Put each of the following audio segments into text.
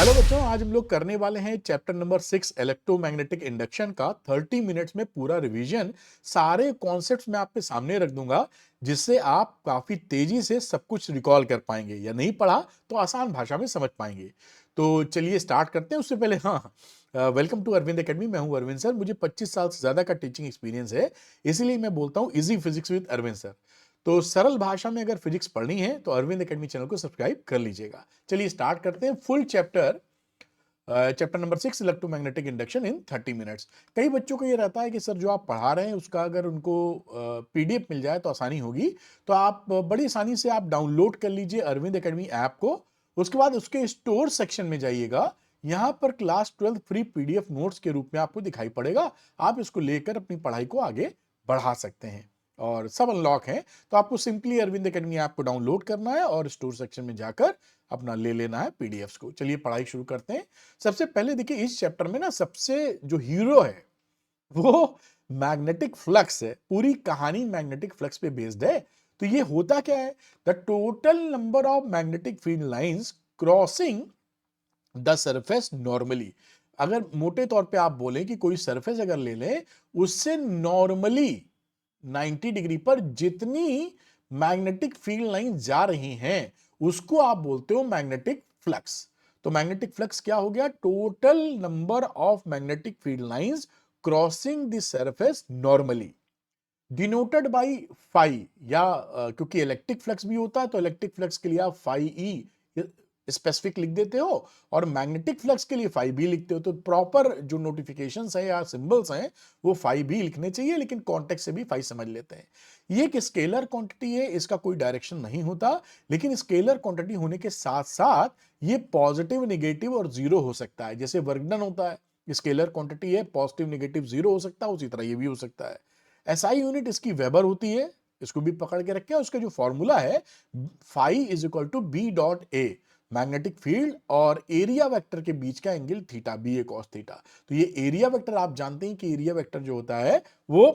Hello बच्चों, आज हम लोग करने वाले हैं चैप्टर नंबर 6 इलेक्ट्रोमैग्नेटिक इंडक्शन का 30 मिनट्स में पूरा रिवीजन। सारे कॉन्सेप्ट्स मैं आपके सामने रख दूंगा जिससे आप काफी तेजी से सब कुछ रिकॉल कर पाएंगे या नहीं पढ़ा तो आसान भाषा में समझ पाएंगे। तो चलिए स्टार्ट करते हैं। उससे पहले वेलकम टू अरविंद एकेडमी। मैं हूं अरविंद सर। मुझे 25 साल से ज्यादा का टीचिंग एक्सपीरियंस है, इसीलिए मैं बोलता हूं easy physics with Arvind sir. तो सरल भाषा में अगर फिजिक्स पढ़नी है तो अरविंद एकेडमी चैनल को सब्सक्राइब कर लीजिएगा। चलिए स्टार्ट करते हैं full chapter. Chapter number 6 electromagnetic induction in 30 minutes. कई बच्चों को ये रहता है कि सर जो आप पढ़ा रहे हैं उसका अगर उनको पीडीएफ मिल जाए तो आसानी होगी। तो आप बड़ी आसानी से आप डाउनलोड कर लीजिए अरविंद एकेडमी ऐप को। उसके बाद उसके स्टोर सेक्शन में जाइएगा। यहां पर क्लास 12 फ्री पीडीएफ नोट्स के रूप में आपको दिखाई पड़ेगा। आप इसको लेकर अपनी पढ़ाई को आगे बढ़ा सकते हैं और सब अनलॉक है। तो आपको सिंपली अरविंद एकेडमी ऐप को डाउनलोड करना है और स्टोर सेक्शन में जाकर अपना ले लेना है पीडीएफ्स को। चलिए पढ़ाई शुरू करते हैं। सबसे पहले देखिए, इस चैप्टर में ना सबसे जो हीरो है वो मैग्नेटिक फ्लक्स है। पूरी कहानी मैग्नेटिक फ्लक्स पे बेस्ड है। तो ये होता क्या है? The total number of magnetic field lines crossing the surface normally. अगर मोटे तौर पे आप बोलें कि कोई सरफेस अगर ले लें, उससे नॉर्मली 90 डिग्री पर जितनी मैग्नेटिक फील्ड लाइन जा रही हैं उसको आप बोलते हो मैग्नेटिक फ्लक्स। तो मैग्नेटिक फ्लक्स क्या हो गया? Total number of magnetic field lines crossing the surface normally, denoted by phi. या क्योंकि इलेक्ट्रिक फ्लक्स भी होता है तो इलेक्ट्रिक फ्लक्स के लिए आप फाई ई स्पेसिफिक लिख देते हो और मैग्नेटिक फ्लक्स के लिए फाई बी लिखते हो। तो प्रॉपर जो नोटिफिकेशंस है या सिंबल्स हैं वो फाई बी लिखने चाहिए, लेकिन कॉन्टेक्स्ट से भी फाई समझ लेते हैं। ये एक स्केलर क्वांटिटी है, इसका कोई डायरेक्शन नहीं होता, लेकिन स्केलर क्वांटिटी होने के साथ साथ ये पॉजिटिव, नेगेटिव और जीरो हो सकता है। जैसे वर्कडन होता है, स्केलर क्वांटिटी है, पॉजिटिव नेगेटिव जीरो हो सकता है, उसी तरह ये भी हो सकता है। एसआई यूनिट इसकी वेबर होती है, इसको भी पकड़ के रखें। उसका जो फॉर्मूला है phi is equal to B dot A, magnetic field और एरिया वेक्टर के बीच का angle theta, B A cos theta. तो ये एरिया वेक्टर आप जानते हैं कि एरिया वेक्टर जो होता है वो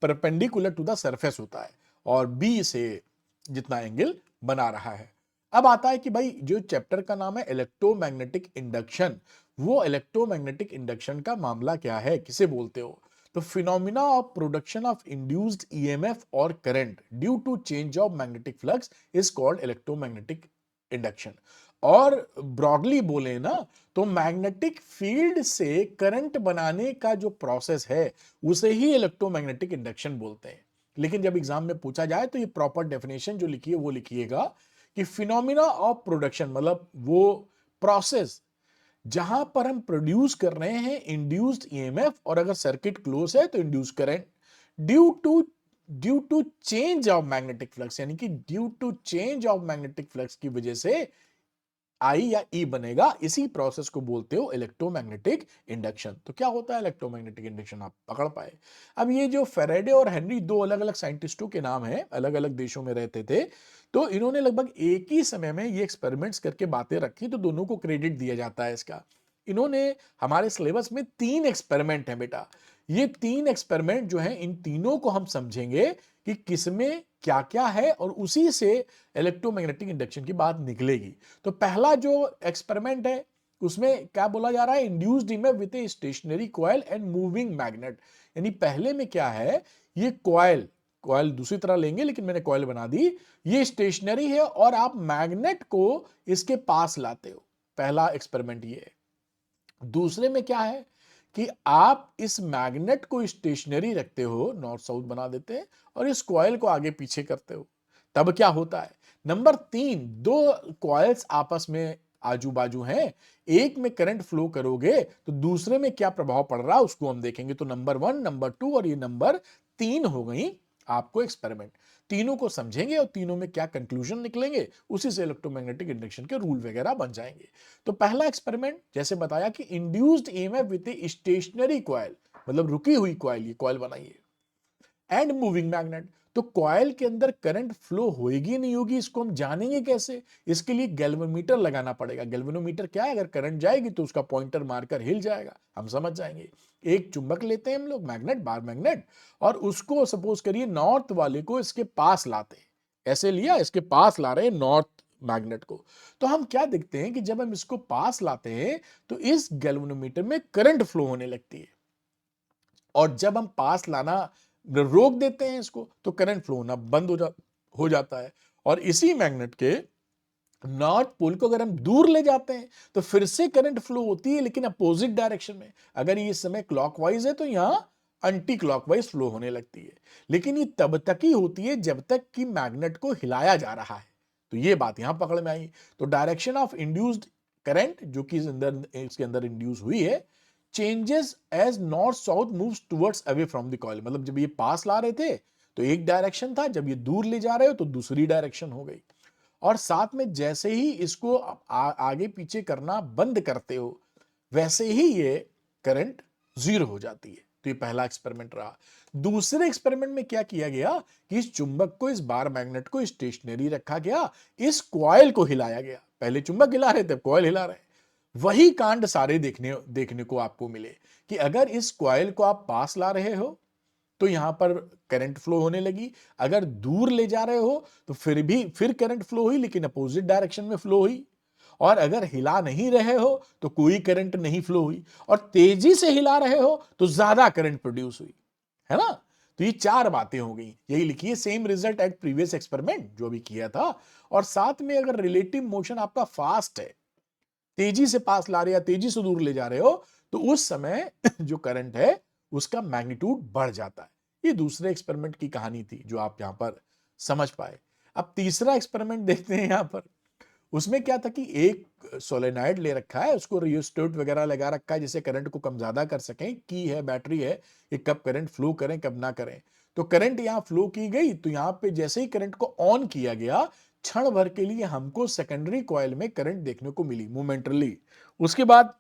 परपेंडिकुलर टू द सरफेस होता है और बी से जितना एंगल बना रहा है। अब आता है कि भाई जो चैप्टर का नाम है इलेक्ट्रोमैग्नेटिक इंडक्शन, वो इलेक्ट्रोमैग्नेटिक इंडक्शन का मामला क्या है, किसे बोलते हो? तो phenomena of production of induced EMF or current due to change of magnetic flux is called electromagnetic induction. और ब्रॉडली बोले ना तो मैग्नेटिक फील्ड से करंट बनाने का जो प्रोसेस है उसे ही इलेक्ट्रोमैग्नेटिक इंडक्शन बोलते हैं। लेकिन जब एग्जाम में पूछा जाए तो ये प्रॉपर डेफिनेशन जो लिखी है वो लिखिएगा कि फिनोमिना ऑफ प्रोडक्शन मतलब वो प्रोसेस जहां पर हम प्रोड्यूस कर रहे हैं इंड्यूस्ड ईएमएफ और अगर सर्किट क्लोज है तो induce current due to change of magnetic flux, यानी कि due to change of magnetic flux की वजह से आई या ई बनेगा। इसी प्रोसेस को बोलते हो इलेक्ट्रोमैग्नेटिक इंडक्शन। तो क्या होता है इलेक्ट्रोमैग्नेटिक इंडक्शन, आप पकड़ पाए? अब ये जो फेराडे और हेनरी दो अलग अलग साइंटिस्टों के नाम हैं, अलग अलग देशों में रहते थे, तो इन्होंने लगभग एक ही समय में ये एक्सपेरिमेंट्स करके बातें रखी, तो दोनों को क्रेडिट दिया जाता है इसका। इन्होंने हमारे सिलेबस में 3 एक्सपेरिमेंट है बेटा। ये 3 एक्सपेरिमेंट जो है इन तीनों को हम समझेंगे कि किसमें क्या क्या है और उसी से इलेक्ट्रोमैग्नेटिक इंडक्शन की बात निकलेगी। तो पहला जो एक्सपेरिमेंट है उसमें क्या बोला जा रहा है? Induced EMF with a stationary coil and moving magnet. यानी पहले में क्या है, ये कॉइल कॉइल दूसरी तरह लेंगे लेकिन मैंने कॉइल बना दी, ये स्टेशनरी है और आप मैग्नेट को इसके पास लाते हो। पहला एक्सपेरिमेंट ये है। दूसरे में क्या है कि आप इस मैग्नेट को स्टेशनरी रखते हो, नॉर्थ साउथ बना देते हैं और इस कॉइल को आगे पीछे करते हो। तब क्या होता है? नंबर 3, दो कॉइल्स आपस में आजू बाजू हैं, एक में करंट फ्लो करोगे तो दूसरे में क्या प्रभाव पड़ रहा है उसको हम देखेंगे। तो नंबर 1, नंबर 2 और ये नंबर 3 हो गई आपको एक्सपेरिमेंट। तीनों को समझेंगे और तीनों में क्या कंक्लूजन निकलेंगे उसी से इलेक्ट्रोमैग्नेटिक इंडक्शन के रूल वगैरह बन जाएंगे। तो पहला एक्सपेरिमेंट जैसे बताया कि induced EMF with a stationary coil, मतलब रुकी हुई कॉइल, ये कॉइल बनाइए, एंड मूविंग मैग्नेट। तो कॉइल के अंदर करंट फ्लो होगी नहीं होगी इसको हम जानेंगे कैसे? इसके लिए गैल्वेनोमीटर लगाना पड़ेगा। गैल्वेनोमीटर क्या है? अगर करंट जाएगी तो उसका पॉइंटर मारकर हिल जाएगा, हम समझ जाएंगे। एक चुंबक लेते हैं हम लोग, मैग्नेट, बार मैग्नेट, और उसको सपोज करिए नॉर्थ वाले को इसके पास लाते हैं। ऐसे लिया, इसके पास ला रहे हैं नॉर्थ मैग्नेट को। तो हम क्या देखते हैं कि जब हम इसको पास लाते हैं तो इस गैल्वेनोमीटर में करंट फ्लो होने लगती है, और जब हम पास लाना रोक देते हैं इसको तो करंट फ्लो होना बंद हो जाता है। और इसी मैग्नेट के नॉर्थ पोल को अगर हम दूर ले जाते हैं तो फिर से करंट फ्लो होती है, लेकिन अपोजिट डायरेक्शन में। अगर ये इस समय क्लॉकवाइज है तो यहां एंटी क्लॉकवाइज फ्लो होने लगती है, लेकिन ये तब तक ही होती है जब तक कि मैग्नेट को हिलाया जा रहा है। तो ये बात यहां पकड़ में आई। तो डायरेक्शन ऑफ इंड्यूस्ड करंट जो कि इसके अंदर इंड्यूस हुई है, changes as north south moves towards away from the coil. मतलब जब ये पास ला रहे थे तो एक डायरेक्शन था, जब ये दूर ले जा रहे हो तो दूसरी डायरेक्शन हो गई। और साथ में जैसे ही इसको आगे पीछे करना बंद करते हो वैसे ही ये करंट जीरो हो जाती है। तो ये पहला एक्सपेरिमेंट रहा। दूसरे एक्सपेरिमेंट में क्या किया गया कि इस चुंबक को, इस बार मैग्नेट को स्टेशनरी रखा गया, इस कॉइल को हिलाया गया। पहले चुंबक हिला रहे थे, कॉइल हिला रहे। वही कांड सारे देखने देखने को आपको मिले कि अगर इस कॉइल को आप पास ला रहे हो तो यहां पर करंट फ्लो होने लगी, अगर दूर ले जा रहे हो तो फिर करंट फ्लो हुई, लेकिन अपोजिट डायरेक्शन में फ्लो हुई। और अगर हिला नहीं रहे हो तो कोई करंट नहीं फ्लो हुई, और तेजी से हिला रहे हो तो ज्यादा करंट प्रोड्यूस हुई, है ना। तो ये चार बातें हो गई, यही लिखिए same result at previous experiment जो भी किया था। और साथ में अगर रिलेटिव मोशन आपका फास्ट है, तेजी से पास ला रहे या तेजी से दूर ले जा रहे हो, तो उस समय जो करंट है उसका मैग्नीट्यूड बढ़ जाता है। ये दूसरे एक्सपेरिमेंट की कहानी थी जो आप यहां पर समझ पाए। अब तीसरा एक्सपेरिमेंट देखते हैं यहां पर। उसमें क्या था कि एक सोलेनॉइड ले रखा है, उसको रियोस्टेट वगैरह लगा रखा है जिससे करंट को कम ज्यादा कर सकें, की है बैटरी है कि कब करंट फ्लो करें कब ना करें। तो करंट यहां फ्लो की गई, तो यहां पे जैसे ही करंट को ऑन किया गया, क्षण भर के लिए हमको सेकेंडरी कॉइल में करंट देखने को मिली मोमेंटरली। उसके बाद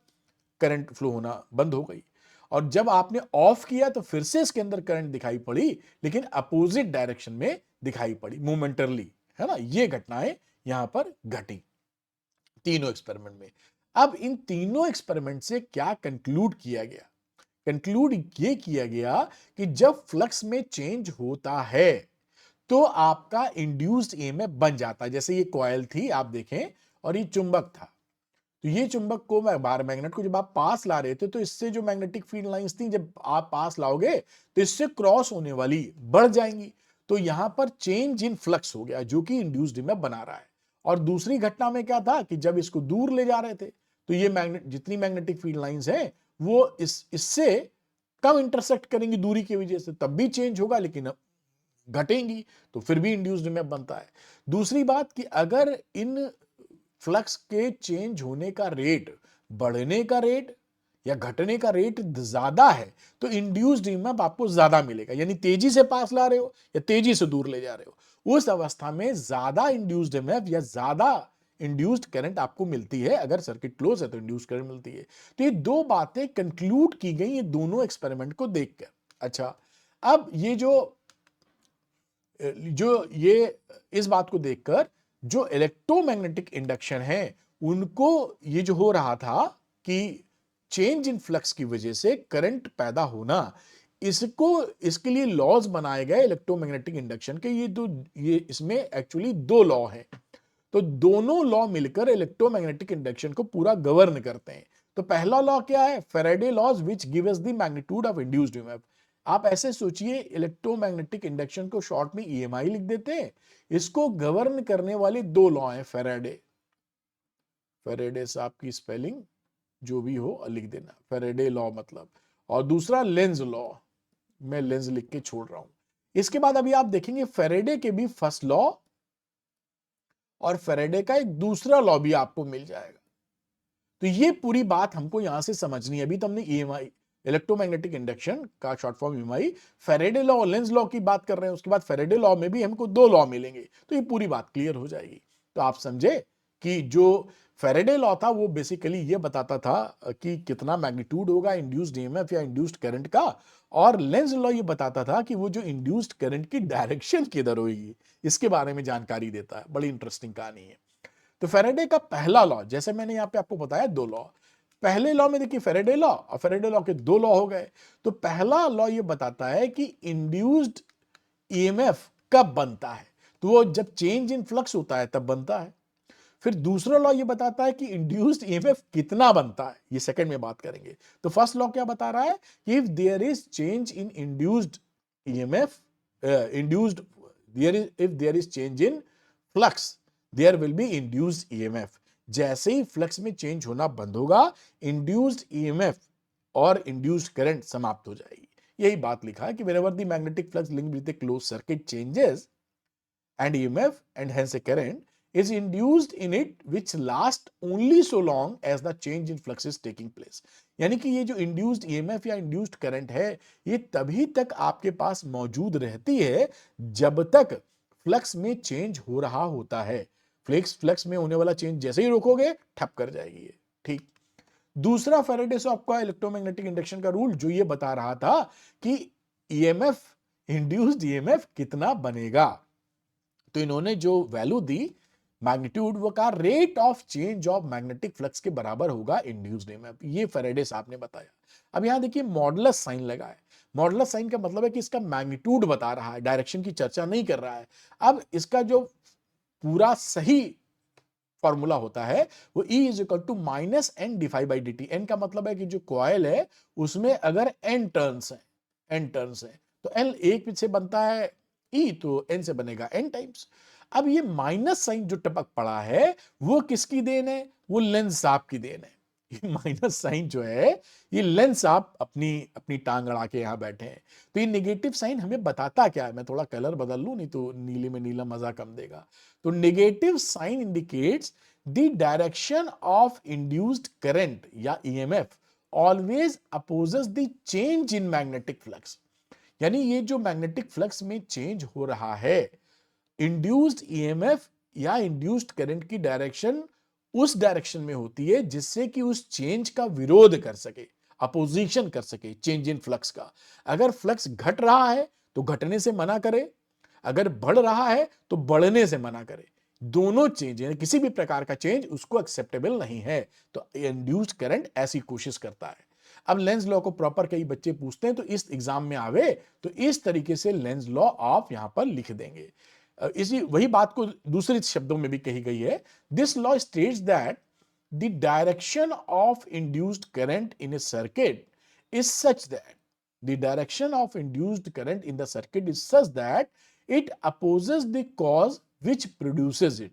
करंट फ्लो होना बंद हो गई, और जब आपने ऑफ किया तो फिर से इसके अंदर करंट दिखाई पड़ी, लेकिन अपोजिट डायरेक्शन में दिखाई पड़ी मोमेंटरली, है ना। ये घटनाएं यहां पर घटी तीनों एक्सपेरिमेंट में। अब इन तीनों एक्सपेरिमेंट से क्या कंक्लूड किया गया? कंक्लूड ये किया गया कि जब फ्लक्स में चेंज होता है तो आपका इंड्यूस्ड ईएमएफ बन जाता है। जैसे ये कॉइल थी आप देखें, और ये चुंबक था। तो ये चुंबक को, बार मैग्नेट को जब आप पास ला रहे थे तो इससे जो मैग्नेटिक फील्ड लाइंस थी, जब आप पास लाओगे तो इससे क्रॉस होने वाली बढ़ जाएंगी। तो यहां पर चेंज इन फ्लक्स हो गया जो कि इंड्यूस्ड ईएमएफ बना रहा है। और दूसरी घटना में क्या था कि जब इसको दूर ले जा रहे थे तो ये मैग्नेट, जितनी मैग्नेटिक फील्ड लाइंस हैं वो इससे कम इंटरसेक्ट करेंगी दूरी की वजह से, तब भी चेंज होगा, लेकिन घटेंगी तो फिर भी इंड्यूस्ड ईएमएफ बनता है। दूसरी बात कि अगर इन फ्लक्स के चेंज होने का रेट, बढ़ने का रेट या घटने का रेट ज्यादा है तो इंड्यूस्ड ईएमएफ आपको ज्यादा मिलेगा। यानी तेजी से पास ला रहे हो या तेजी से दूर ले जा रहे हो, उस अवस्था में ज्यादा इंड्यूस्ड ईएमएफ या ज्यादा इंड्यूस्ड करंट आपको मिलती है। अगर सर्किट क्लोज है तो इंड्यूस्ड करंट मिलती है। तो ये दो बातें कंक्लूड की गई ये दोनों एक्सपेरिमेंट को देखकर। अच्छा, अब ये जो ये इस बात को देखकर जो इलेक्ट्रोमैग्नेटिक इंडक्शन है उनको ये जो हो रहा था कि चेंज इन फ्लक्स की वजह से करंट पैदा होना, इसको इसके लिए लॉज बनाए गए इलेक्ट्रोमैग्नेटिक इंडक्शन के। ये इसमें एक्चुअली दो लॉ हैं। तो दोनों लॉ मिलकर इलेक्ट्रोमैग्नेटिक इंडक्शन को पूरा गवर्न करते हैं। तो पहला लॉ क्या है? Faraday laws which give us the magnitude of induced EMF. आप ऐसे सोचिए, इलेक्ट्रोमैग्नेटिक इंडक्शन को शॉर्ट में ईएमआई लिख देते हैं। इसको गवर्न करने वाले दो लॉ हैं फैराडे। फैराडे साहब की स्पेलिंग जो भी हो लिख देना, फैराडे लॉ मतलब। और दूसरा लेंज लॉ, मैं लेंज लिख के छोड़ रहा हूं। इसके बाद अभी आप देखेंगे फैराडे के भी फर्स्ट लॉ और फैराडे का एक दूसरा लॉ भी आपको मिल जाएगा। तो ये पूरी बात हमको यहां से समझनी है। अभी तो हमने ईएमआई, इलेक्ट्रोमैग्नेटिक इंडक्शन का short form EMI, Faraday law और लेंज लॉ की बात कर रहे हैं। उसके बाद फैराडे लॉ में भी हमको दो लॉ मिलेंगे, तो ये पूरी बात क्लियर हो जाएगी। तो आप समझे कि जो फैराडे लॉ था वो बेसिकली ये बताता था कि कितना मैग्नीट्यूड होगा इंड्यूस्ड ईएमएफ या इंड्यूस्ड करंट का, और लेंज लॉ ये बताता था कि वो जो इंड्यूस्ड करंट की डायरेक्शन किधर होगी, इसके बारे में जानकारी देता है। बड़ी इंटरेस्टिंग कहानी है। तो फैराडे का पहला लॉ, जैसे मैंने यहां पे आपको बताया दो लॉ, पहले लॉ में देखिए फैराडे लॉ, और फैराडे लॉ के दो लॉ हो गए। तो पहला लॉ ये बताता है कि इंड्यूस्ड ईएमएफ कब बनता है, तो वो जब चेंज इन फ्लक्स होता है तब बनता है। फिर दूसरा लॉ ये बताता है कि इंड्यूस्ड ईएमएफ कितना बनता है, ये सेकंड में बात करेंगे। तो फर्स्ट लॉ क्या बता रहा है कि if there is change in induced EMF, induced there is if there is change in flux there will be induced EMF. जैसे ही फ्लक्स में चेंज होना बंद होगा, इंड्यूस्ड ईएमएफ और इंड्यूस्ड करंट समाप्त हो जाएगी। यही बात लिखा है कि whenever the magnetic flux linked with a closed circuit changes and EMF and hence a current is induced in it which last only so long as the change in flux is taking place। यानी कि ये जो induced EMF या induced current है, ये तभी तक आपके पास मौजूद रहती है जब तक फ्लक्स में चेंज हो रहा होता है। फ्लक्स में होने वाला चेंज जैसे ही रोकोगे, ठप कर जाएगी ये। ठीक। दूसरा फैराडे से आपका इलेक्ट्रोमैग्नेटिक इंडक्शन का रूल जो ये बता रहा था कि ईएमएफ, इंड्यूस्ड ईएमएफ कितना बनेगा, तो इन्होंने जो वैल्यू दी मैग्नीट्यूड, वो का rate of change of magnetic flux के बराबर होगा इंड्यूस्ड ईएमएफ। ये फैराडे साहब ने बताया। अब यहां देखिए मॉडुलस साइन लगा है। मॉडुलस साइन का मतलब है कि इसका मैग्नीट्यूड बता रहा है, डायरेक्शन की चर्चा नहीं कर रहा है। अब इसका जो पूरा सही फॉर्मूला होता है वो E is equal to minus N d phi by d t. N का मतलब है कि जो कॉयल है उसमें अगर एन टर्न्स है, तो एन एक से बनता है E, तो एन से बनेगा एन टाइम्स। अब ये माइनस साइन जो टपक पड़ा है वो किसकी देन है? वो लेंस साहब की देन है। ये माइनस साइन जो है, ये लेंस साहब अपनी अपनी टांग अड़ा के यहां बैठे हैं। तो ये नेगेटिव साइन हमें बताता क्या है? मैं थोड़ा कलर बदल लूं, नहीं तो नीले में नीला मजा कम देगा। तो negative sign indicates the direction of induced current या EMF always opposes the change in magnetic flux. यानी ये जो मैग्नेटिक फ्लक्स में चेंज हो रहा है, इंड्यूस्ड ईएमएफ या इंड्यूस्ड करंट की डायरेक्शन उस डायरेक्शन में होती है जिससे कि उस चेंज का विरोध कर सके, अपोजिशन कर सके चेंज इन फ्लक्स का। अगर फ्लक्स घट रहा है तो घटने से मना करे, अगर बढ़ रहा है तो बढ़ने से मना करे। दोनों चेंज, यानी किसी भी प्रकार का चेंज उसको एक्सेप्टेबल नहीं है। तो इंड्यूस्ड करंट ऐसी कोशिश करता है। अब लेंस लॉ को प्रॉपर कई बच्चे पूछते हैं, तो इस एग्जाम में आवे तो इस तरीके से लेंस लॉ आप यहां पर लिख देंगे। इसी वही बात को दूसरे शब्दों में भी कही गई है। This law states that the direction of induced current in A circuit is such that the direction of induced current in the circuit is such that it opposes the cause which produces it।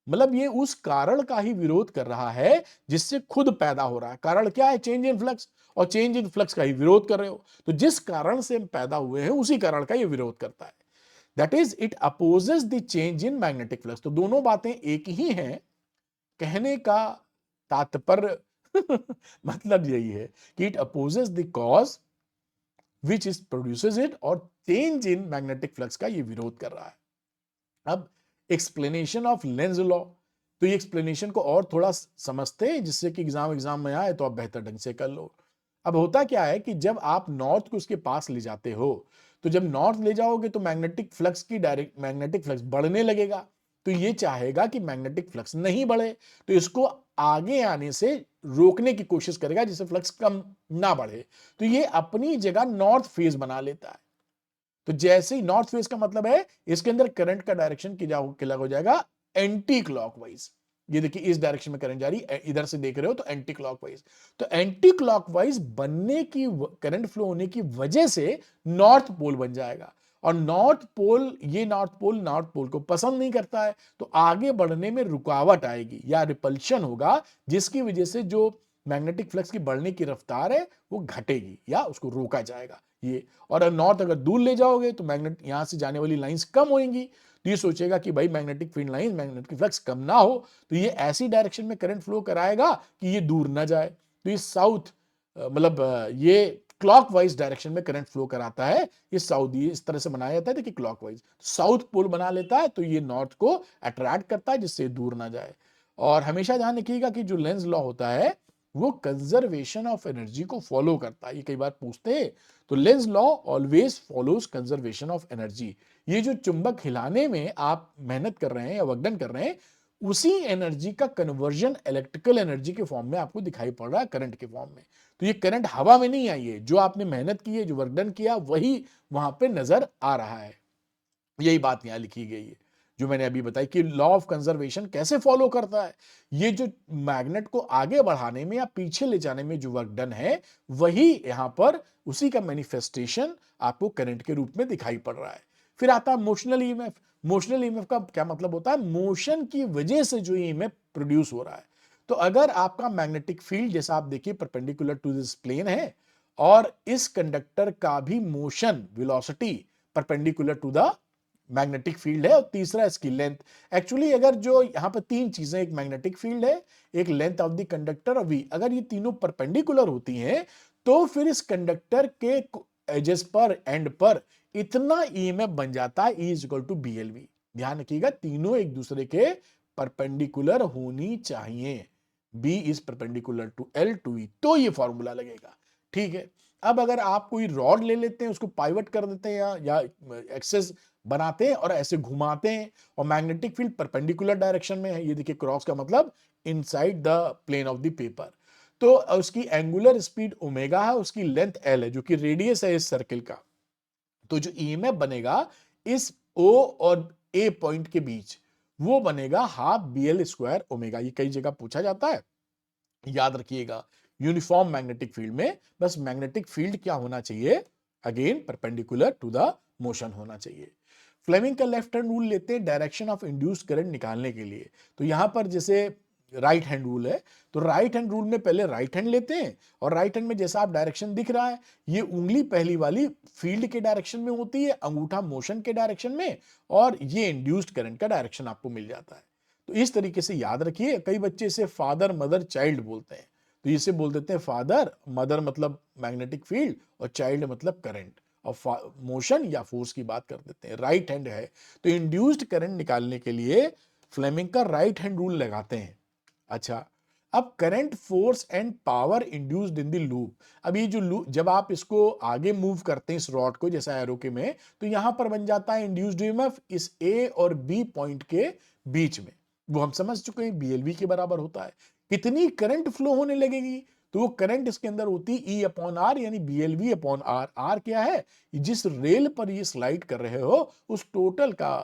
मतलब ये उस कारण का ही विरोध कर रहा है जिससे खुद पैदा हो रहा है। कारण क्या है? चेंज इन फ्लक्स, और चेंज इन फ्लक्स का ही विरोध कर रहे हो। तो जिस कारण से हम पैदा हुए हैं उसी कारण का ये विरोध करता है। That is it opposes the change in magnetic flux. तो दोनों बातें एक ही हैं। कहने का तात्पर्य मतलब यही है कि it opposes the cause which is produces it, और चेंज इन मैग्नेटिक फ्लक्स का ये विरोध कर रहा है। अब एक्सप्लेनेशन ऑफ लेंज लॉ, तो ये एक्सप्लेनेशन को और थोड़ा समझते हैं जिससे कि एग्जाम में आए तो आप बेहतर ढंग से कर लो। अब होता क्या है कि जब आप नॉर्थ को उसके पास ले जाते हो, तो जब नॉर्थ ले जाओगे तो मैग्नेटिक फ्लक्स बढ़ने लगेगा। तो ये चाहेगा कि मैग्नेटिक फ्लक्स नहीं बढ़े, तो इसको आगे आने से रोकने की कोशिश करेगा जिससे फ्लक्स कम ना बढ़े। तो ये अपनी जगह नॉर्थ फेज बना लेता है। तो जैसे ही नॉर्थ फेज का मतलब है इसके अंदर करंट का डायरेक्शन क्या हो जाएगा? Anti clockwise. ये देखिए इस डायरेक्शन में करंट जा रही है, इधर से देख रहे हो तो एंटी क्लॉकवाइज। तो एंटी क्लॉकवाइज बनने की, करंट फ्लो होने की वजह से नॉर्थ पोल बन जाएगा। और नॉर्थ पोल को पसंद नहीं करता है, तो आगे बढ़ने में रुकावट आएगी या रिपल्शन होगा, जिसकी वजह से जो मैग्नेटिक फ्लक्स की बढ़ने की रफ्तार है वो घटेगी या उसको रोका जाएगा। ये, और नॉर्थ अगर दूर ले जाओगे तो मैग्नेट यहां से जाने वाली लाइंस कम होंगी, तो ये सोचेगा कि भाई magnetic field line, magnetic flux कम ना हो, तो ये ऐसी डायरेक्शन में करंट फ्लो कराएगा कि ये दूर ना जाए। तो ये साउथ, मतलब ये क्लॉकवाइज डायरेक्शन में करंट फ्लो कराता है। ये साउथ, ये इस तरह से बनाया जाता है, देखिए क्लॉकवाइज साउथ पोल बना लेता है, तो ये नॉर्थ को अट्रैक्ट करता है जिससे दूर ना जाए। और हमेशा ध्यान रखिएगा कि जो लेंस लॉ होता है वो कंजर्वेशन ऑफ एनर्जी को फॉलो करता है। ये कई बार पूछते हैं, तो Lenz law always follows conservation of energy. ये जो चुंबक हिलाने में आप मेहनत कर रहे हैं या वर्कडन कर रहे हैं, उसी एनर्जी का कन्वर्जन इलेक्ट्रिकल एनर्जी के फॉर्म में आपको दिखाई पड़ रहा है, करंट के फॉर्म में। तो ये करंट हवा में नहीं आई है, जो आपने मेहनत की है, जो वर्कडन किया, वही वहां पे नजर आ रहा है। यही बात यहां लिखी गई है। जो मैंने अभी बताई कि लॉ ऑफ कंजर्वेशन कैसे फॉलो करता है। ये जो मैग्नेट को आगे बढ़ाने में या पीछे ले जाने में जो वर्क डन है, वही यहां पर उसी का मैनिफेस्टेशन आपको करंट के रूप में दिखाई पड़ रहा है। फिर आता है मोशनल ईएमएफ। मोशनल ईएमएफ का क्या मतलब होता है? मोशन की वजह से जो ईएमएफ प्रोड्यूस हो रहा है। तो अगर आपका मैग्नेटिक फील्ड जैसा आप देखिए परपेंडिकुलर टू दिस प्लेन है और इस कंडक्टर का भी motion velocity perpendicular to the magnetic field है, और तीसरा इसकी लेंथ। एक्चुअली अगर जो यहां पर तीन चीजें, एक मैग्नेटिक फील्ड है, एक लेंथ ऑफ द कंडक्टर और वी, अगर ये तीनों परपेंडिकुलर होती हैं तो फिर इस कंडक्टर के एजेस पर, एंड पर इतना ईएमएफ बन जाता है E इक्वल टू BLV। ध्यान रखिएगा तीनों एक दूसरे के परपेंडिकुलर होनी चाहिए। B is perpendicular to L to E, तो ये फॉर्मूला लगेगा। ठीक है, अब अगर आप कोई रॉड ले लेते हैं, उसको पाइवट कर देते हैं या एक्सेस बनाते हैं और ऐसे घुमाते हैं, और मैग्नेटिक फील्ड परपेंडिकुलर डायरेक्शन में है, ये देखिए क्रॉस का मतलब inside the plane of the paper, तो उसकी एंगुलर स्पीड ओमेगा है, उसकी लेंथ एल है जो कि रेडियस है इस सर्किल का। तो जो ईएमएफ बनेगा इस O और A पॉइंट के बीच, वो बनेगा हाफ BL स्क्वायर ओमेगा। ये कई जगह पूछा जाता है, याद रखिएगा। यूनिफॉर्म मैग्नेटिक फील्ड में बस मैग्नेटिक फील्ड क्या होना चाहिए? Again perpendicular to the motion होना चाहिए। फ्लेमिंग का लेफ्ट हैंड रूल लेते हैं डायरेक्शन ऑफ इंड्यूस्ड करंट निकालने के लिए। तो यहां पर जैसे राइट हैंड रूल है, तो राइट हैंड रूल में पहले राइट हैंड लेते हैं, और राइट हैंड में जैसा आप डायरेक्शन दिख रहा है, ये उंगली पहली वाली फील्ड के डायरेक्शन में होती है, अंगूठा मोशन के डायरेक्शन में, और ये इंड्यूस्ड करंट का डायरेक्शन आपको मिल जाता है। तो इस तरीके से याद रखिए। कई बच्चे इसे फादर मदर चाइल्ड बोलते हैं, तो इसे बोल देते हैं फादर, मदर मतलब मैग्नेटिक फील्ड, और चाइल्ड मतलब करंट, और मोशन या फोर्स की बात कर देते हैं। राइट हैंड है, तो इंड्यूस्ड करंट निकालने के लिए फ्लेमिंग का राइट हैंड रूल लगाते हैं। अच्छा, अब current, force and power induced in the loop. अब ये जो लूप, जब आप इसको आगे मूव करते हैं इस रॉड को, जैसा एरो के में, तो यहां पर बन जाता है इंड्यूस्ड ईएमएफ इस A और B पॉइंट के बीच में। वो हम समझ चुके हैं BLV के बराबर होता है। कितनी करंट फ्लो होने लगेगी? तो वो करंट इसके अंदर होती है E अपॉन आर, यानी BLV अपॉन आर। आर क्या है? जिस रेल पर ये स्लाइड कर रहे हो उस टोटल का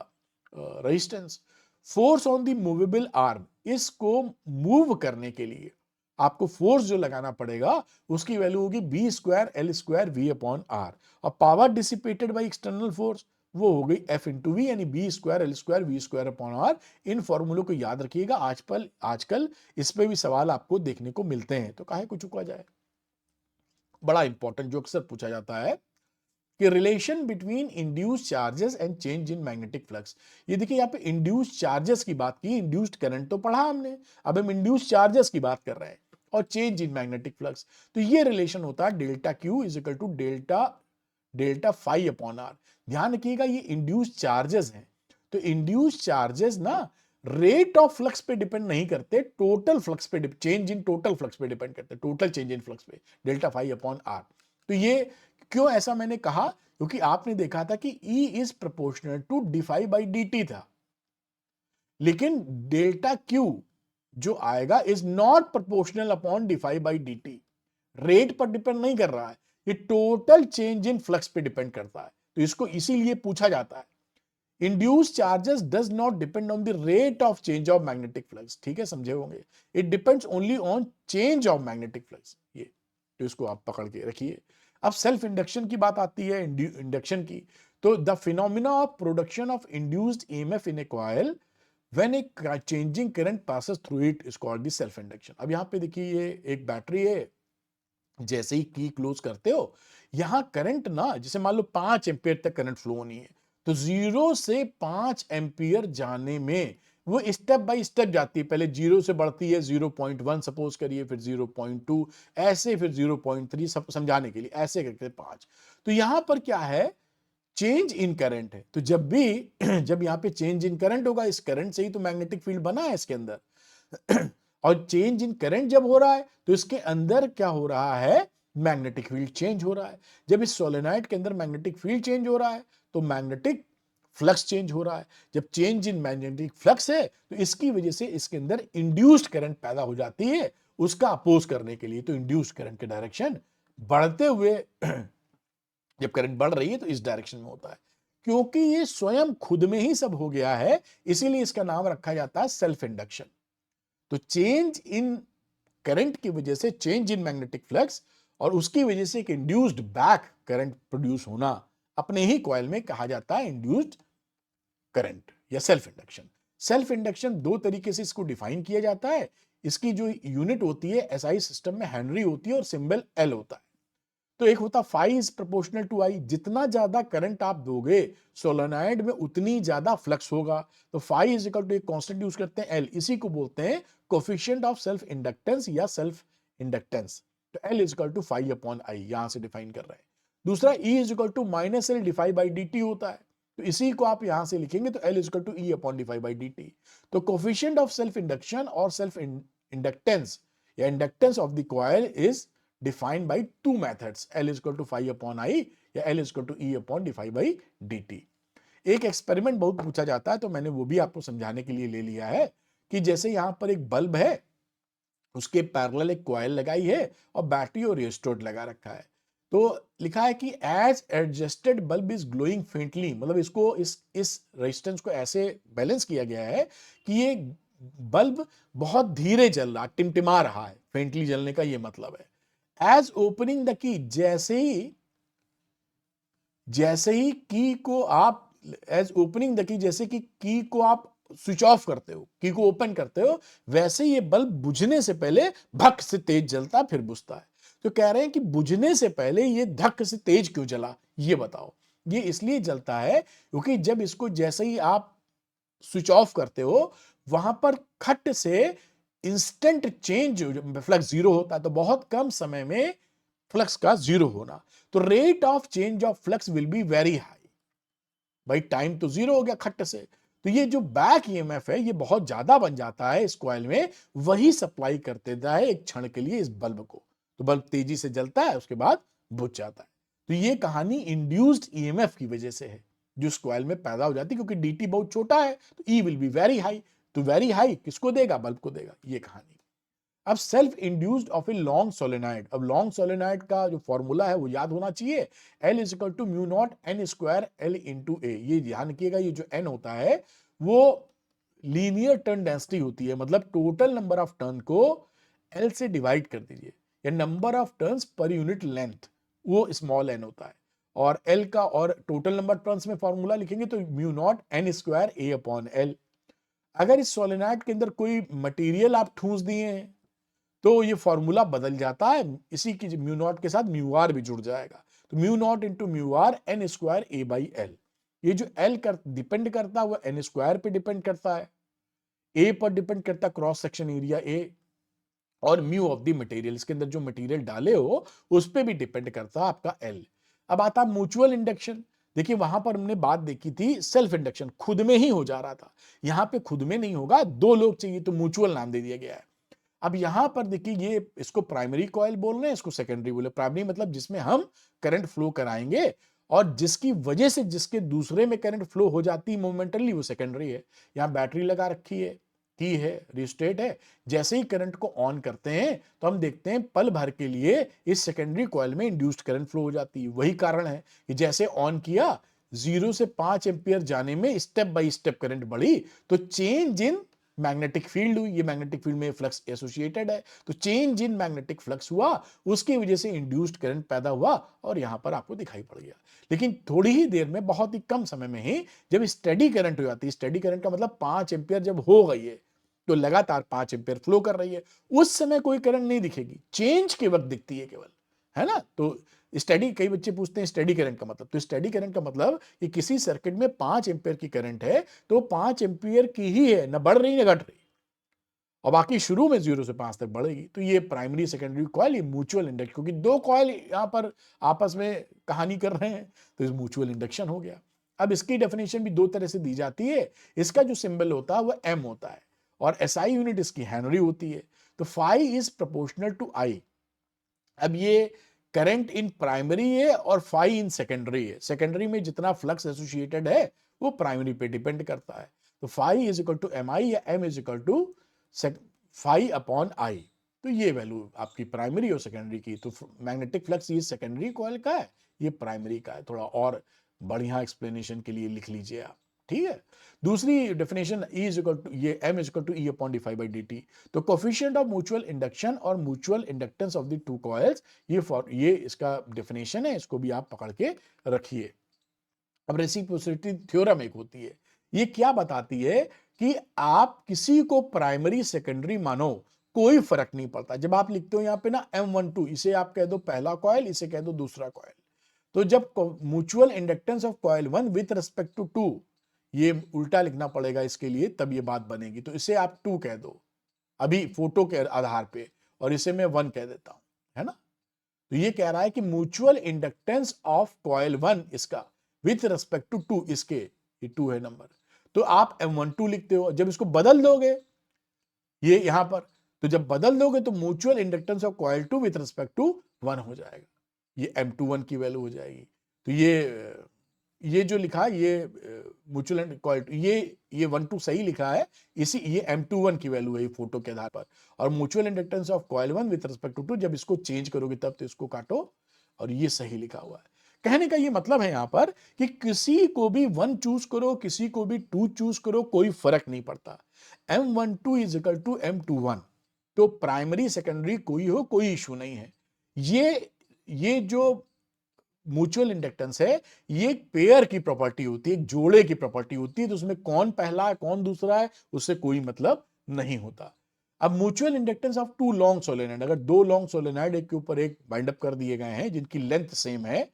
resistance. Force on the movable arm, इसको मूव करने के लिए आपको फोर्स जो लगाना पड़ेगा उसकी वैल्यू होगी B square L square V upon R. और power dissipated by external force, वो हो गई F इंटू वी, यानी B square L square V square upon R. इन फॉर्मूलों को याद रखिएगा, आजकल इस पे भी सवाल आपको देखने को मिलते हैं, तो काहे को चुका जाए। बड़ा इंपॉर्टेंट जो अक्सर पूछा जाता है कि relation between induced charges and change in magnetic flux. ये देखिए यहाँ पे इंड्यूस्ड चार्जेस की बात की, इंड्यूस्ड करंट तो पढ़ा हमने, अब हम इंड्यूस्ड चार्जेस की बात कर रहे हैं, और चेंज इन मैग्नेटिक फ्लक्स। तो ये रिलेशन होता है delta Q is equal to delta phi upon R. ध्यान रखिएगा ये इंड्यूस्ड चार्जेस हैं, तो इंड्यूस्ड चार्जेस ना रेट ऑफ फ्लक्स पे डिपेंड नहीं करते, टोटल फ्लक्स पे, चेंज इन टोटल फ्लक्स पे डिपेंड करते, टोटल चेंज इन फ्लक्स पे, डेल्टा फाई अपॉन आर। तो ये क्यों ऐसा मैंने कहा? क्योंकि आपने देखा था कि E is proportional to d by d t था, लेकिन डेल्टा Q जो आएगा is not proportional upon d by d t. Rate पर डिपेंड नहीं कर रहा है, ये टोटल चेंज इन फ्लक्स पे डिपेंड करता है। तो इसको इसीलिए पूछा जाता है। Induced charges does not depend on the rate of change of magnetic flux. ठीक है, समझे होंगे। It depends only on change of magnetic flux. ये तो इसको आप पकड़ के रखिए। अब सेल्फ इंडक्शन की बात आती है, इंडक्शन की। तो the phenomena of production of induced EMF in A coil when a changing current passes through it is called the self induction. अब यहां पे देखिए ये एक बैटरी है, जैसे ही की क्लोज करते हो, यहां करंट ना, जैसे मान लो 5 एम्पियर तक करंट फ्लो होनी है, तो 0 से 5 एम्पियर जाने में वो स्टेप बाय स्टेप जाती है। पहले 0 से बढ़ती है 0.1 सपोज करिए, फिर 0.2, ऐसे फिर 0.3, सब समझाने के लिए ऐसे करके 5। तो यहां पर क्या है? चेंज इन करंट है। तो जब भी जब यहां पे चेंज इन करंट होगा, इस करंट से ही तो मैग्नेटिक फील्ड बना है इसके अंदर। और चेंज इन करंट जब हो रहा है तो इसके अंदर क्या हो रहा है? मैग्नेटिक फील्ड चेंज हो रहा है। जब इस सोलेनॉइड के अंदर मैग्नेटिक फील्ड चेंज हो रहा है तो मैग्नेटिक फ्लक्स चेंज हो रहा है। जब चेंज इन मैग्नेटिक फ्लक्स है तो इसकी वजह से इसके अंदर इंड्यूस्ड करंट पैदा हो जाती है, उसका अपोज करने के लिए। तो इंड्यूस्ड करंट के डायरेक्शन बढ़ते हुए जब करंट बढ़ रही है तो इस डायरेक्शन में होता है। क्योंकि ये स्वयं खुद में ही सब हो गया है, इसीलिए इसका नाम रखा जाता है सेल्फ इंडक्शन। तो चेंज इन करंट की वजह से, चेंज इन मैग्नेटिक फ्लक्स और उसकी वजह से एक इंड्यूस्ड बैक करंट प्रोड्यूस होना, अपने ही कॉइल में कहा जाता है इंड्यूस्ड करंट या सेल्फ इंडक्शन। सेल्फ इंडक्शन दो तरीके से इसको डिफाइन किया जाता है। इसकी जो यूनिट होती है एसआई सिस्टम में हेनरी होती है और सिंबल एल होता है। तो एक होता फाई इज प्रोपोर्शनल टू आई, जितना ज्यादा करंट आप दोगे सोलेनॉइड में उतनी ज्यादा फ्लक्स होगा। तो फाई इज इक्वल टू एक कांस्टेंट यूज करते हैं एल, इसी को बोलते हैं कोफिशिएंट ऑफ सेल्फ इंडक्टेंस या सेल्फ इंडक्टेंस। तो L is equal to phi upon I यहां से डिफाइन कर रहे हैं। दूसरा E is equal to minus L d phi by d t होता है, तो इसी को आप यहां से लिखेंगे तो L is equal to E upon d phi by d t. तो कोफिशिएंट ऑफ सेल्फ इंडक्शन और सेल्फ इंडक्टेंस या inductance of the coil is defined by two methods, L is equal to phi upon I या L is equal to E upon d phi by dt। एक experiment बहुत पूछा जाता है, तो मैंने वो भी आपको समझाने के लिए ले लिया है कि जैसे यहां पर एक बल्ब है, उसके पैरेलल एक कॉइल लगाई है और बैटरी और रेजिस्टर लगा रखा है। तो लिखा है कि as adjusted bulb is glowing faintly, मतलब इसको इस रेजिस्टेंस को ऐसे बैलेंस किया गया है कि ये बल्ब बहुत धीरे जल रहा, टिमटिमा रहा है। फेंटली जलने का ये मतलब है। एज ओपनिंग द की, जैसे ही की को आप, एज ओपनिंग द की, जैसे कि की को आप स्विच ऑफ करते हो, की को ओपन करते हो, वैसे ये बल्ब बुझने से पहले भक से तेज जलता फिर बुझता है। तो कह रहे हैं कि बुझने से पहले ये धक से तेज क्यों जला, ये बताओ। ये इसलिए जलता है क्योंकि जब इसको जैसे ही आप स्विच ऑफ करते हो, वहां पर खट से इंस्टेंट चेंज, फ्लक्स जीरो होता है, तो बहुत कम समय में फ्लक्स का जीरो होना, तो rate of change of flux will be very high. भाई टाइम तो जीरो हो गया खट से, तो ये जो बैक ईएमएफ है ये बहुत ज्यादा बन जाता है इस कॉइल में, वही सप्लाई कर देता है एक क्षण के लिए इस बल्ब को। तो बल्ब तेजी से जलता है, उसके बाद बुझ जाता है। तो ये कहानी इंड्यूस्ड ईएमएफ की वजह से है जो इस कॉइल में पैदा हो जाती है, क्योंकि डीटी बहुत छोटा है तो E will be very high. तो वेरी हाई किसको देगा, बल्ब को देगा, ये कहानी। अब self induced of a long solenoid, अब लॉन्ग सोलेनॉइड का जो फॉर्मूला है वो याद होना चाहिए, L is equal to mu naught N square L into A. ये ध्यान रखिएगा, ये जो एन होता है वो लीनियर टर्न डेंसिटी होती है, मतलब टोटल नंबर ऑफ टर्न को एल से डिवाइड कर दीजिए, या number of turns per unit length, वो स्मॉल एन होता है। और एल का और टोटल नंबर टर्न्स में फॉर्मूला लिखेंगे तो म्यू नॉट एन स्क्वायर ए अपॉन एल। अगर इस सोलेनॉइड के अंदर कोई मटेरियल आप ठूस दिए हैं तो ये फॉर्मूला बदल जाता है, इसी की म्यू नॉट के साथ म्यू आर भी जुड़ जाएगा। तो mu naught into mu r n square A by L. ये जो एल कर डिपेंड करता है वो एन स्क्वायर पे डिपेंड करता है, ए पर डिपेंड करता है क्रॉस सेक्शन एरिया ए, और म्यू ऑफ द मटेरियल, इसके अंदर जो मटेरियल डाले हो उस पर भी डिपेंड करता है आपका एल। अब आता है म्यूचुअल इंडक्शन। देखिए वहां पर हमने बात देखी थी सेल्फ इंडक्शन, खुद में ही हो जा रहा था, यहां पे खुद में नहीं होगा, दो लोग चाहिए तो म्यूचुअल नाम दे दिया गया है। अब यहां पर देखिए ये इसको प्राइमरी कॉइल बोल रहे हैं, इसको सेकेंडरी बोले। प्राइमरी मतलब जिसमें हम करंट फ्लो कराएंगे और जिसकी वजह से जिसके दूसरे में करंट फ्लो हो जाती है मोमेंटली, वो सेकेंडरी है। यहां बैटरी लगा रखी है, की है, रिस्टेट है। जैसे ही करंट को ऑन करते हैं तो हम देखते हैं पल भर के लिए इस सेकेंडरी कॉइल में इंड्यूस्ड करंट फ्लो हो जाती है। वही कारण है कि जैसे ऑन किया 0 से 5 एम्पियर जाने में स्टेप बाय स्टेप करंट बढ़ी, तो चेंज इन मैग्नेटिक फील्ड हुई। ये मैग्नेटिक फील्ड में फ्लक्स एसोसिएटेड है, तो चेंज इन मैग्नेटिक फ्लक्स हुआ, उसकी वजह से इंड्यूस्ड करंट पैदा हुआ और यहां पर आपको दिखाई पड़ गया। लेकिन थोड़ी ही देर में, बहुत ही कम समय में ही जब स्टेडी करंट हो जाती है, स्टेडी करंट का मतलब 5 एम्पियर जब हो गई है तो लगातार 5 एम्पियर फ्लो कर रही है, उस समय कोई करंट नहीं दिखेगी, चेंज के वक्त दिखती है केवल, है ना। तो स्टेडी, कई बच्चे पूछते हैं स्टेडी करंट का मतलब, तो स्टेडी करंट का मतलब कि किसी सर्किट में 5 एम्पियर की करंट है तो 5 एम्पियर की ही है, ना बढ़ रही ना घट रही, और बाकी शुरू में 0 से 5 तक बढ़ेगी। तो ये प्राइमरी सेकेंडरी कॉइल, ये म्यूचुअल इंडक्शन, क्योंकि दो कॉइल यहां पर आपस में कहानी कर रहे हैं तो इस म्यूचुअल इंडक्शन हो गया। अब इसकी डेफिनेशन भी दो तरह से दी जाती है। इसका जो सिंबल होता है वो एम होता है और एसआई यूनिट इसकी हेनरी होती है। तो फाई इज प्रोपोर्शनल टू आई। अब ये करंट इन प्राइमरी है और फाई इन सेकेंडरी है। सेकेंडरी में जितना फ्लक्स एसोसिएटेड है वो प्राइमरी पे डिपेंड करता है। तो phi is equal to M I या M is equal to phi upon I. तो ये वैल्यू आपकी प्राइमरी और सेकेंडरी की। तो मैग्नेटिक फ्लक्स ये सेकेंडरी कॉइल का है, ये प्राइमरी का है। थोड़ा और बढ़िया एक्सप्लेनेशन के लिए लिख लीजिए आप, ठीक है। दूसरी definition E is equal to ये M is equal to E upon d by d t. तो कोफिशिएंट ऑफ म्यूचुअल इंडक्शन और mutual inductance of the two coils, ये इसका डेफिनेशन है, इसको भी आप पकड़ के रखिए। अब रेसिप्रोसिटी थ्योरम एक होती है, ये क्या बताती है कि आप किसी को प्राइमरी सेकेंडरी मानो, कोई फर्क नहीं पड़ता। जब आप लिखते हो यहाँ पे ना M12, इसे आप कह दो पहला कॉइल, इसे कह दो दूसरा कॉइल। तो जब mutual inductance of coil 1 with respect to 2, ये उल्टा लिखना पड़ेगा इसके लिए, तब ये बात बनेगी। तो इसे आप 2 कह दो अभी फोटो के आधार पे, और इसे मैं 1 कह देता हूं, है ना। तो ये कह रहा है कि म्यूचुअल इंडक्टेंस ऑफ कॉइल 1 इसका विथ रिस्पेक्ट टू 2, इसके ये 2 है नंबर। तो आप M12 लिखते हो, जब इसको बदल दोगे ये यहां पर, तो जब बदल दोगे तो mutual inductance of coil 2 with respect to 1 हो जाएगा, ये M21 की वैल्यू हो जाएगी। तो ये जो लिखा है ये म्यूचुअल कॉइल, ये 1 2 सही लिखा है, इसी ये M21 की वैल्यू है ये फोटो के आधार पर। और mutual inductance of coil 1 with respect to 2, जब इसको चेंज करोगे तब तो इसको काटो, और ये सही लिखा हुआ है। कहने का ये मतलब है यहां पर कि किसी को भी 1 चूज करो, किसी को भी 2 चूज करो, कोई फर्क नहीं पड़ता। M12 is equal to M21, तो प्राइमरी सेकेंडरी कोई हो, कोई इशू नहीं है। ये जो म्यूचुअल इंडक्टेंस है, ये एक पेयर की प्रॉपर्टी होती है, एक जोड़े की प्रॉपर्टी होती है, तो उसमें कौन पहला है कौन दूसरा है उससे कोई मतलब नहीं होता। अब mutual inductance of 2 long solenoid, अगर 2 लॉन्ग सोलेनॉइड एक के ऊपर एक बाइंड अप कर दिए गए हैं, जिनकी लेंथ सेम है,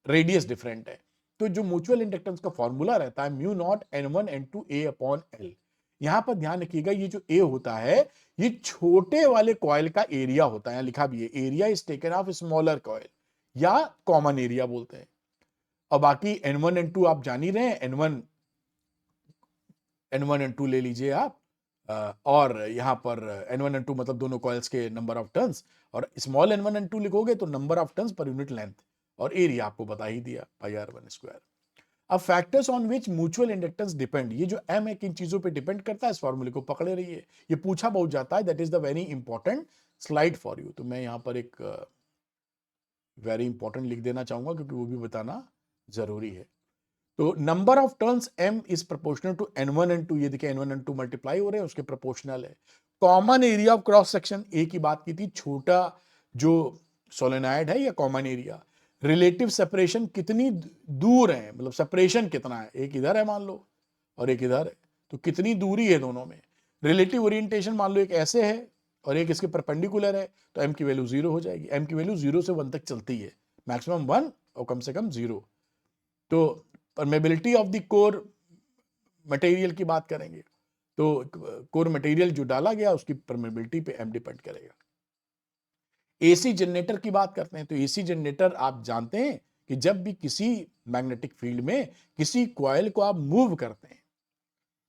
रेडियस डिफरेंट है, तो जो म्यूचुअल इंडक्टेंस का फॉर्मूला रहता है mu naught N1 N2 A upon L। यहां पर ध्यान रखिएगा, ये जो A होता है ये छोटे वाले कॉइल का एरिया होता है, लिखा भी है area is taken of smaller coil, या कॉमन एरिया बोलते हैं। और बाकी N1 N2 आप जान ही रहे हैं, N1 N2 ले लीजिए आप, और यहां पर N1 N2 मतलब दोनों कॉइल्स के नंबर ऑफ टर्न्स, और स्मॉल N1 N2 लिखोगे तो number of turns per unit length, और एरिया आपको बता ही दिया पाई R1 स्क्वायर। अब factors on which mutual inductance depend, ये जो M है किन चीजों पे डिपेंड करता है, इस फॉर्मूले को पकड़े रहिए, ये पूछा बहुत जाता है, that is the very important slide for you. तो मैं यहां पर एक वेरी इंपॉर्टेंट लिख देना चाहूंगा, क्योंकि वो भी बताना जरूरी है। तो number of turns M is proportional to N1 N2, ये देखिए N1 N2 मल्टीप्लाई हो रहे हैं, उसके प्रोपोर्शनल है। Common area of cross section, A की बात की थी, छोटा जो सोलेनॉइड है या कॉमन एरिया। रिलेटिव सेपरेशन, कितनी दूर है, मतलब सेपरेशन कितना है, एक इधर है मान लो और एक इधर है, तो कितनी दूरी है दोनों में। रिलेटिव ओरिएंटेशन, मान लो एक ऐसे है और एक इसके परपेंडिकुलर है, तो M की वैल्यू 0 हो जाएगी। M की वैल्यू 0 से 1 तक चलती है, मैक्सिमम 1 और कम से कम 0। तो permeability of the core material की बात करेंगे, तो कोर मटेरियल जो डाला गया उसकी परमेबिलिटी पे M डिपेंड करेगा। एसी जनरेटर की बात करते हैं, तो एसी जनरेटर आप जानते हैं कि जब भी किसी मैग्नेटिक फील्ड में किसी कॉइल को आप मूव करते हैं,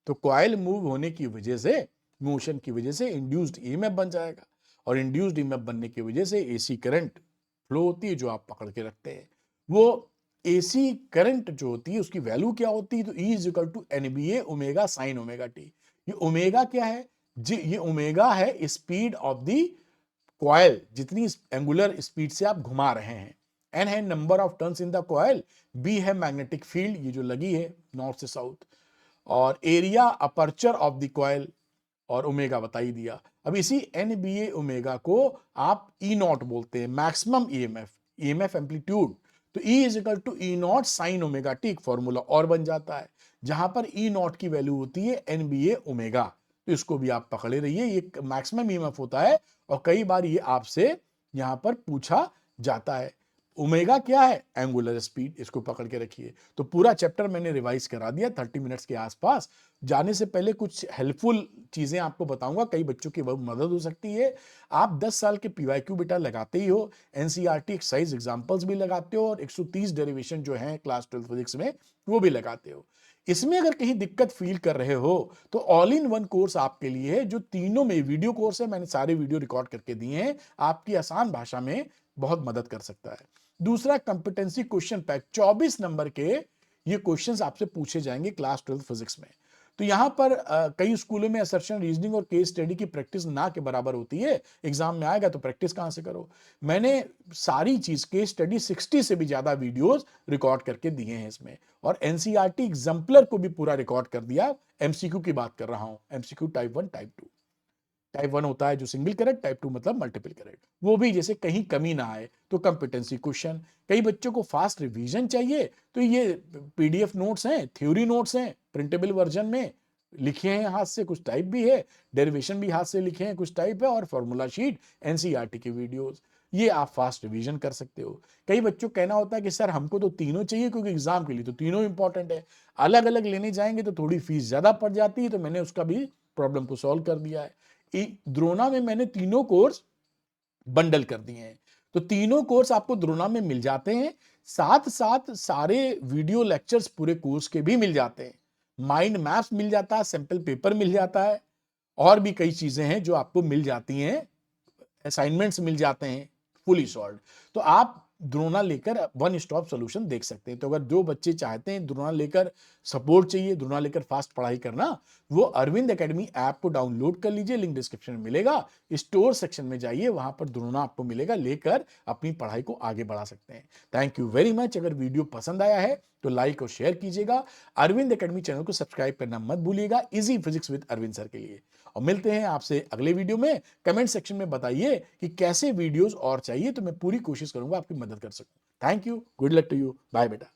तो कॉइल मूव होने की वजह से, मोशन की वजह से इंड्यूस्ड ईएमएफ बन जाएगा, और इंड्यूस्ड ईएमएफ बनने की वजह से एसी करंट फ्लो होती है, जो आप पकड़ के रखते हैं। वो एसी करंट जो होती है उसकी वैल्यू क्या होती है, तो E is equal to NBA omega sine omega t. ये ओमेगा क्या है जी, ये ओमेगा है स्पीड ऑफ द कॉइल, जितनी एंगुलर स्पीड से आप घुमा रहे हैं। N है number of turns in the coil, B है मैग्नेटिक फील्ड, ये जो लगी है नॉर्थ से साउथ, और area aperture of the coil, और ओमेगा बता ही दिया। अब इसी NBA ओमेगा को आप E नॉट बोलते हैं, मैक्सिमम ईएमएफ एम्पलीट्यूड। तो E is equal to E naught sine omega t, formula और बन जाता है, जहां पर E नॉट की वैल्यू होती है NBA ओमेगा। तो इसको भी आप पकड़े रहिए, ये मैक्सिमम ईएमएफ होता है, और कई बार ये आपसे यहां पर पूछा जाता है। ओमेगा क्या है, एंगुलर स्पीड, इसको पकड़ के रखिए। तो पूरा चैप्टर मैंने रिवाइज करा दिया 30 मिनट्स के आसपास। जाने से पहले कुछ हेल्पफुल चीजें आपको बताऊंगा, कई बच्चों की मदद हो सकती है। आप 10 साल के पीवाईक्यू बेटा लगाते ही हो, एनसीईआरटी एक्सरसाइज एग्जांपल्स भी लगाते हो, और 130 डेरिवेशन जो है क्लास 12 फिजिक्स में वो भी लगाते हो। इसमें अगर कहीं दिक्कत फील कर रहे हो तो ऑल इन वन कोर्स आपके लिए है, जो तीनों में वीडियो कोर्स है, मैंने सारे वीडियो रिकॉर्ड करके दिए हैं, आपकी आसान भाषा में बहुत मदद कर सकता है। दूसरा, कंपिटेंसी क्वेश्चन पैक, 24 नंबर के ये क्वेश्चंस आपसे पूछे जाएंगे क्लास 12 फिजिक्स में। तो यहाँ पर कई स्कूलों में असर्शन रीजनिंग और केस स्टडी की प्रैक्टिस ना के बराबर होती है। एग्जाम में आएगा तो प्रैक्टिस कहां से करो। मैंने सारी चीज केस स्टडी 60 से भी ज्यादा वीडियोस रिकॉर्ड करके दिए हैं इसमें, और एनसीईआरटी एग्जाम्पलर को भी पूरा रिकॉर्ड कर दिया। एमसीक्यू की बात कर रहा हूं, एमसीक्यू टाइप 1 टाइप 2। टाइप 1 होता है जो सिंगल करेक्ट, टाइप 2 मतलब मल्टीपल करेक्ट, वो भी जैसे कहीं कमी ना आए तो कंपिटेंसी क्वेश्चन। कई बच्चों को फास्ट रिवीजन चाहिए तो ये पीडीएफ नोट्स हैं, थ्योरी नोट्स हैं, प्रिंटेबल वर्जन में लिखे हैं हाथ से, कुछ टाइप भी है, डेरिवेशन भी हाथ से लिखे हैं, कुछ टाइप है, और फॉर्मूला शीट, एनसीईआरटी की वीडियोस, ये आप फास्ट रिवीजन कर सकते हो। कई बच्चों को कहना होता है कि सर हमको तो तीनों चाहिए क्योंकि एग्जाम के लिए तो तीनों इंपॉर्टेंट है, अलग अलग लेने जाएंगे तो थोड़ी फीस ज्यादा पड़ जाती है, तो मैंने उसका भी प्रॉब्लम को सॉल्व कर दिया है। द्रोणा में मैंने तीनों कोर्स बंडल कर दिए हैं, तो तीनों कोर्स आपको द्रोणा में मिल जाते हैं। साथ साथ सारे वीडियो लेक्चर्स पूरे कोर्स के भी मिल जाते हैं, माइंड मैप्स मिल जाता है, सैंपल पेपर मिल जाता है, और भी कई चीजें हैं जो आपको मिल जाती हैं, असाइनमेंट्स मिल जाते हैं, फुली सॉल्व। तो आप द्रोणा लेकर वन स्टॉप सॉल्यूशन देख सकते हैं। तो अगर जो बच्चे चाहते हैं द्रोणा लेकर सपोर्ट चाहिए, द्रोणा लेकर फास्ट पढ़ाई करना, वो अरविंद एकेडमी ऐप को डाउनलोड कर लीजिए, लिंक डिस्क्रिप्शन में मिलेगा। स्टोर सेक्शन में जाइए, वहां पर द्रोणा आपको मिलेगा, लेकर अपनी पढ़ाई को आगे बढ़ा सकते हैं। Thank you very much. अगर वीडियो पसंद आया है तो लाइक और शेयर कीजिएगा। अरविंद एकेडमी चैनल को सब्सक्राइब करना मत भूलिएगा, easy physics with Arvind sir के लिए। और मिलते हैं आपसे अगले वीडियो में। कमेंट सेक्शन में बताइए कि कैसे वीडियोस और चाहिए, तो मैं पूरी कोशिश करूंगा आपकी मदद कर सकूं। Thank you, good luck to you, bye बेटा।